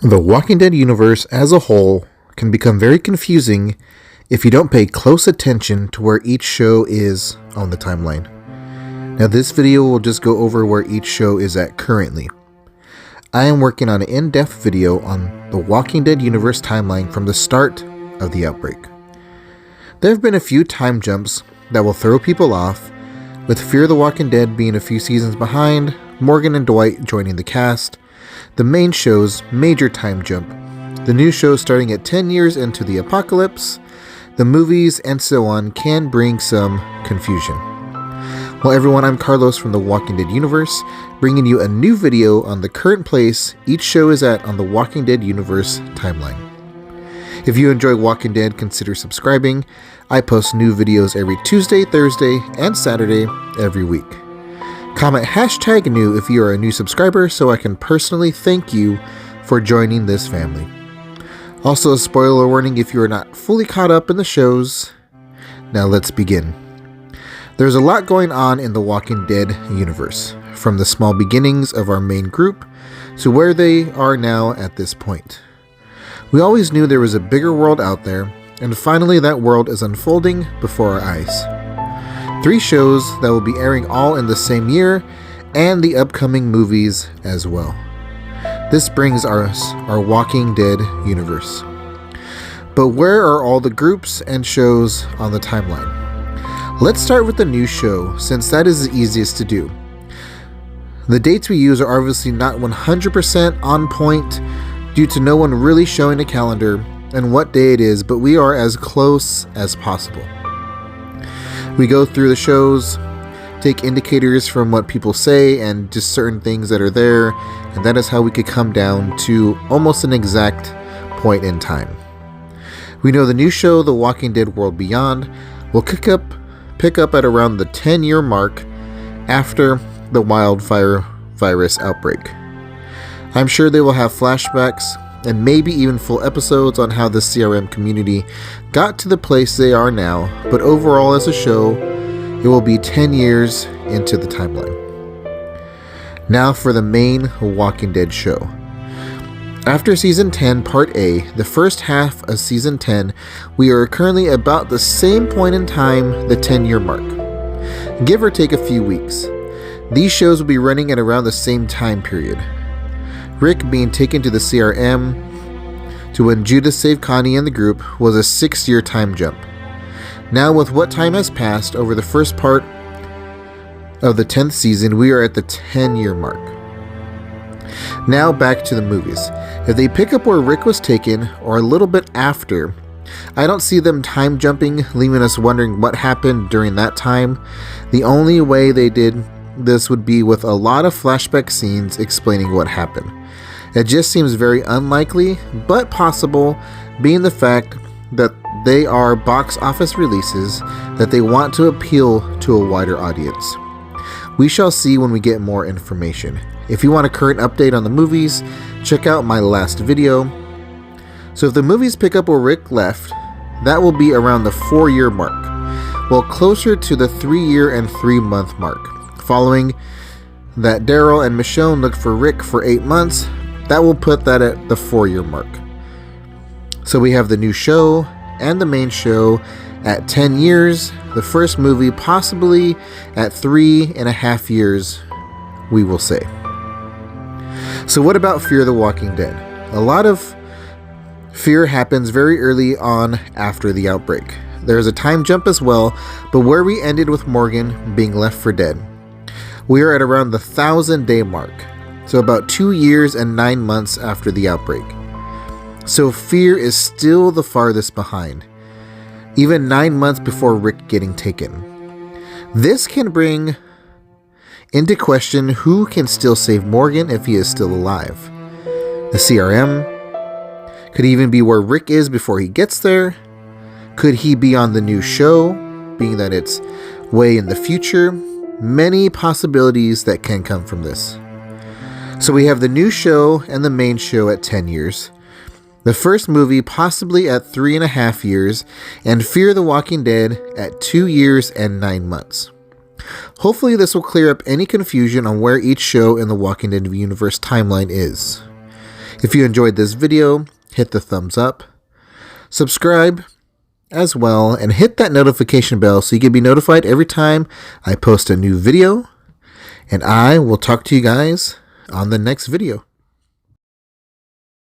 The Walking Dead universe as a whole can become very confusing if you don't pay close attention to where each show is on the timeline. Now this video will just go over where each show is at currently. I am working on an in-depth video on the Walking Dead universe timeline from the start of the outbreak. There have been a few time jumps that will throw people off, with Fear the Walking Dead being a few seasons behind, Morgan and Dwight joining the cast, the main show's major time jump, the new show starting at 10 years into the apocalypse, the movies, and so on can bring some confusion. Well everyone, I'm Carlos from the Walking Dead universe, bringing you a new video on the current place each show is at on the Walking Dead universe timeline. If you enjoy Walking Dead, consider subscribing. I post new videos every Tuesday, Thursday, and Saturday every week. Comment #new if you are a new subscriber so I can personally thank you for joining this family. Also, a spoiler warning if you are not fully caught up in the shows. Now let's begin. There's a lot going on in the Walking Dead universe, from the small beginnings of our main group to where they are now at this point. We always knew there was a bigger world out there, and finally that world is unfolding before our eyes. 3 shows that will be airing all in the same year, and the upcoming movies as well. This brings us our Walking Dead universe. But where are all the groups and shows on the timeline? Let's start with the new show, since that is the easiest to do. The dates we use are obviously not 100% on point due to no one really showing a calendar and what day it is, but we are as close as possible. We go through the shows, take indicators from what people say and just certain things that are there, and that is how we could come down to almost an exact point in time. We know the new show, The Walking Dead World Beyond, will pick up at around the 10-year mark after the wildfire virus outbreak. I'm sure they will have flashbacks and maybe even full episodes on how the CRM community got to the place they are now, but overall as a show, it will be 10 years into the timeline. Now for the main Walking Dead show. After Season 10 Part A, the first half of Season 10, we are currently about the same point in time, the 10-year mark. Give or take a few weeks. These shows will be running at around the same time period. Rick being taken to the CRM to when Judas saved Connie and the group was a 6-year time jump. Now with what time has passed over the first part of the 10th season, we are at the 10-year mark. Now back to the movies. If they pick up where Rick was taken, or a little bit after, I don't see them time jumping, leaving us wondering what happened during that time. The only way they did this would be with a lot of flashback scenes explaining what happened. It just seems very unlikely, but possible, being the fact that they are box office releases that they want to appeal to a wider audience. We shall see when we get more information. If you want a current update on the movies, check out my last video. So if the movies pick up where Rick left, that will be around the 4-year mark, well closer to the 3-year and 3-month mark. Following that, Daryl and Michonne looked for Rick for 8 months. That will put that at the 4-year mark. So we have the new show and the main show at 10 years. The first movie possibly at 3.5 years, we will say. So what about Fear the Walking Dead? A lot of fear happens very early on after the outbreak. There's a time jump as well, but where we ended with Morgan being left for dead, we are at around the 1,000-day mark, so about 2 years and 9 months after the outbreak. So fear is still the farthest behind, even 9 months before Rick getting taken. This can bring into question who can still save Morgan if he is still alive. The CRM could even be where Rick is before he gets there. Could he be on the new show, being that it's way in the future? Many possibilities that can come from this. So we have the new show and the main show at 10 years. The first movie possibly at 3.5 years, and Fear the Walking Dead at 2 years and 9 months. Hopefully this will clear up any confusion on where each show in the Walking Dead universe timeline is. If you enjoyed this video, hit the thumbs up, subscribe as well, and hit that notification bell so you can be notified every time I post a new video. And I will talk to you guys on the next video.